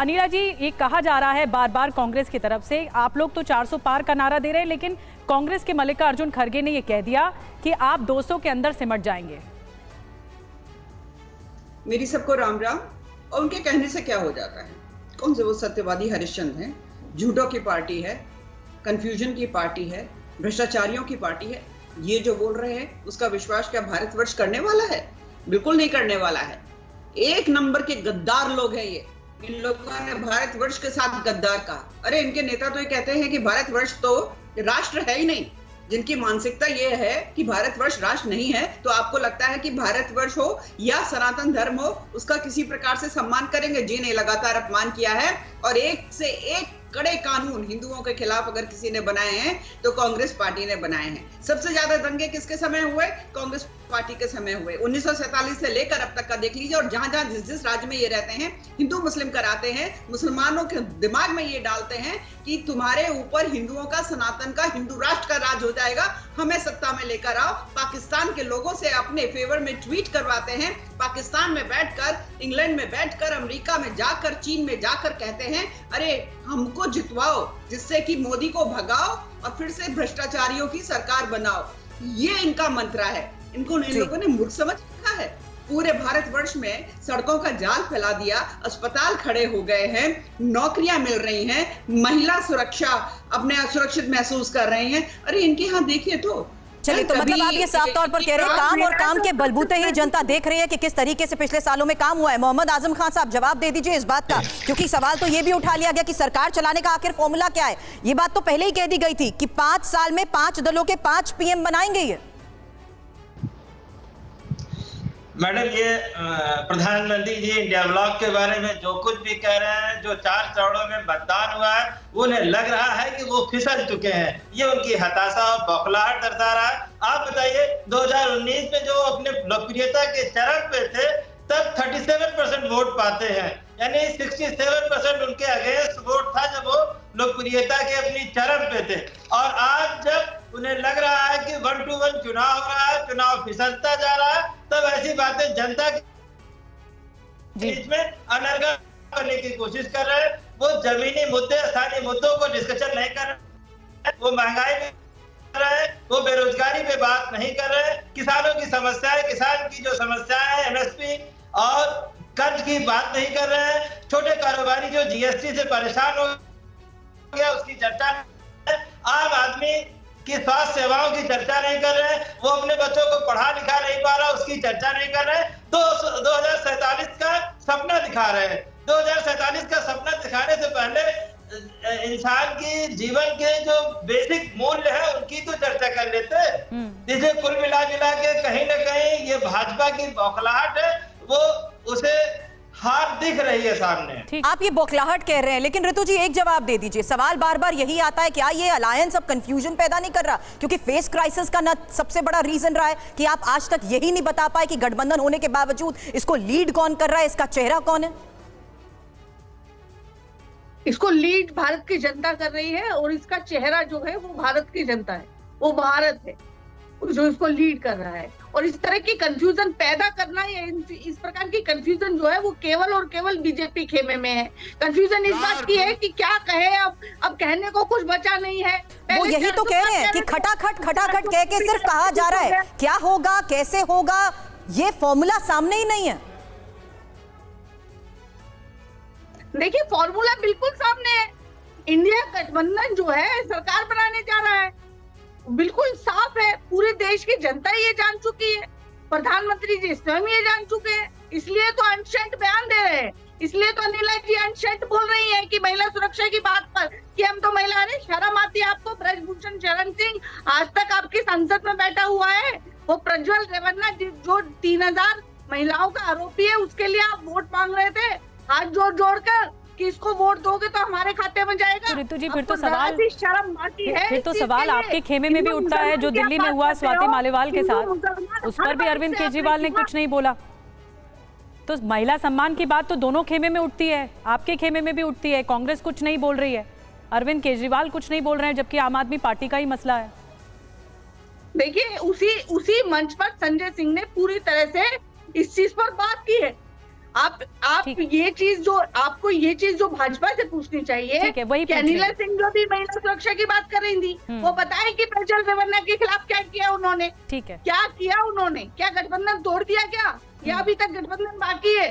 अनिला जी, ये कहा जा रहा है बार बार कांग्रेस की तरफ से, आप लोग तो 400 पार का नारा दे रहे हैं, लेकिन कांग्रेस के मल्लिकार्जुन खड़गे ने ये कह दिया कि आप 200 के अंदर सिमट जाएंगे। मेरी सबको राम राम। और उनके कहने से क्या हो जाता है? कौन से वो सत्यवादी हरिश्चंद्र हैं? झूठों की पार्टी है, कंफ्यूजन की पार्टी है, भ्रष्टाचारियों की पार्टी है। ये जो बोल रहे हैं उसका विश्वास क्या भारतवर्ष करने वाला है? बिल्कुल नहीं करने वाला है। एक नंबर के गद्दार लोग हैं ये। इन लोगों ने भारतवर्ष के साथ गद्दार कहा। अरे इनके नेता तो ये कहते हैं कि भारतवर्ष तो राष्ट्र है ही नहीं। जिनकी मानसिकता ये है कि भारतवर्ष राष्ट्र नहीं है, तो आपको लगता है कि भारतवर्ष हो या सनातन धर्म हो, उसका किसी प्रकार से सम्मान करेंगे? जी नहीं, लगातार अपमान किया है। और एक से एक कड़े कानून हिंदुओं के खिलाफ अगर किसी ने बनाए हैं तो कांग्रेस पार्टी ने बनाए हैं। सबसे ज्यादा दंगे किसके समय हुए? कांग्रेस पार्टी के समय हुए। 1947 से लेकर अब तक का देख लीजिए। और जहां जहां जिस राज्य में ये रहते हैं, हिंदू मुस्लिम कराते हैं, मुसलमानों के दिमाग में ये डालते हैं कि तुम्हारे ऊपर हिंदुओं का, सनातन का, हिंदू राष्ट्र का राज हो जाएगा, हमें सत्ता में लेकर आओ। पाकिस्तान के लोगों से अपने फेवर में ट्वीट करवाते हैं। पाकिस्तान में बैठकर, इंग्लैंड में बैठकर, अमेरिका में जाकर, चीन में जाकर कहते हैं अरे हमको जितवाओ, जिससे कि मोदी को भगाओ और फिर से भ्रष्टाचारियों की सरकार बनाओ। ये इनका मंत्रा है। इन लोगों ने मूर्ख समझ रखा है। पूरे भारतवर्ष में सड़कों का जाल फैला दिया, अस्पताल खड़े हो गए हैं, नौकरियां मिल रही हैं, महिला सुरक्षा, अपने सुरक्षित महसूस कर रहे हैं। अरे इनके यहाँ देखिए तो। चलिए, तो मतलब आप ये साफ तौर पर कह रहे हैं काम और काम के बलबूते ही जनता देख रही है कि किस तरीके से पिछले सालों में काम हुआ है। मोहम्मद आजम खान साहब, जवाब दे दीजिए इस बात का, क्योंकि सवाल तो ये भी उठा लिया गया कि सरकार चलाने का आखिर फॉर्मूला क्या है। ये बात तो पहले ही कह दी गई थी कि 5 साल में 5 दलों के 5 पीएम बनाएंगे ये। मैडम, ये प्रधानमंत्री जी इंडिया ब्लॉक के बारे में जो कुछ भी कह रहे हैं, जो 4 चरणों में मतदान हुआ है, उन्हें लग रहा है कि वो फिसल चुके हैं। ये उनकी हताशा और बौखलाहट दर्शा रहा है। आप बताइए, 2019 में जो अपने लोकप्रियता के चरम पे थे, तब 37% वोट पाते हैं, यानी 67% उनके अगेंस्ट वोट था जब वो लोकप्रियता के अपनी चरम पे थे। और आज जब उन्हें लग रहा है कि 1 to 1 चुनाव हो रहा है, चुनाव फिसलता जा रहा है, तब ऐसी बातें जनता के बीच में अनर्गल करने की कोशिश कर रहे हैं। वो जमीनी मुद्दे, स्थानीय मुद्दों को डिस्कशन नहीं कर रहे, वो महंगाई में कर रहे हैं, वो बेरोजगारी पे बात नहीं कर रहे, किसानों की समस्याएं, किसान की जो समस्याएं हैं, एमएसपी और कर्ज की बात नहीं कर रहे हैं। छोटे कारोबारी जो जीएसटी से परेशान हो गया उसकी चर्चा नहीं। आम आदमी की स्वास्थ्य सेवाओं की चर्चा नहीं कर रहे हैं, वो अपने बच्चों को पढ़ा लिखा नहीं पा रहा, उसकी चर्चा नहीं कर रहे। तो 2047 का सपना दिखा रहे हैं। 2047 का सपना दिखाने से पहले इंसान की जीवन के जो बेसिक मूल्य है उनकी तो चर्चा कर लेते। जिसे कुल मिला के कहीं ना कहीं ये भाजपा की बौखलाहट है, वो उसे हार दिख रही है सामने। आप ये बौखलाहट कह रहे हैं, लेकिन ऋतु जी एक जवाब दे दीजिए। सवाल बार बार यही आता है, क्या ये अलायंस अब कंफ्यूजन पैदा नहीं कर रहा? क्योंकि फेस क्राइसिस का ना सबसे बड़ा रीजन रहा है कि आप आज तक यही नहीं बता पाए कि गठबंधन होने के बावजूद इसको लीड कौन कर रहा है, इसका चेहरा कौन है? इसको लीड भारत की जनता कर रही है और इसका चेहरा जो है वो भारत की जनता है, वो भारत है जो इसको लीड कर रहा है। और इस तरह की कंफ्यूजन पैदा करना, या इस प्रकार की कंफ्यूजन जो है वो केवल और केवल बीजेपी खेमे में है। कंफ्यूजन इस बात की है कि क्या कहे, अब कहने को कुछ बचा नहीं है। वो यही तो कह रहे हैं कि खटाखट कह के सिर्फ कहा जा रहा है। क्या होगा, कैसे होगा, ये फॉर्मूला सामने ही नहीं है। देखिए, फॉर्मूला बिल्कुल सामने है। इंडिया गठबंधन जो है सरकार बनाने जा रहा है, बिल्कुल साफ है। पूरे देश की जनता ये जान चुकी है, प्रधानमंत्री जी स्वयं ये जान चुके हैं, इसलिए तो अनशंट बयान दे रहे हैं। इसलिए तो अनिला जी अनशंट बोल रही हैं कि महिला सुरक्षा की बात पर कि हम तो महिला है। शर्म आती है आपको? ब्रजभूषण शरण सिंह आज तक आपकी संसद में बैठा हुआ है, वो प्रज्वल रेवन्ना जो 3000 महिलाओं का आरोपी है, उसके लिए आप वोट मांग रहे थे हाथ जोड़कर कि इसको वोट दोगे तो हमारे खाते में जाएगा। तो ऋतु जी, फिर तो सवाल शर्म आती है। फिर तो सवाल आपके खेमे में भी उठता है, जो दिल्ली में हुआ स्वाति मालीवाल के साथ, उस पर भी अरविंद केजरीवाल ने कुछ नहीं बोला। तो महिला सम्मान की बात तो दोनों खेमे में उठती है, आपके खेमे में भी उठती है। कांग्रेस कुछ नहीं बोल रही है, अरविंद केजरीवाल कुछ नहीं बोल रहे हैं, जबकि आम आदमी पार्टी का ही मसला है। देखिए, उसी मंच पर संजय सिंह ने पूरी तरह से इस चीज पर बात की है। आप ठीक। ये चीज जो भाजपा से पूछनी चाहिए ठीक है, वही कि पूछ अनिला रही सिंह जो भी महिला सुरक्षा की बात कर रही थी, वो बताएं कि प्रज्वल रेवन्ना के खिलाफ क्या किया उन्होंने, ठीक है। क्या किया उन्होंने, क्या गठबंधन तोड़ दिया क्या, या अभी तक गठबंधन बाकी है?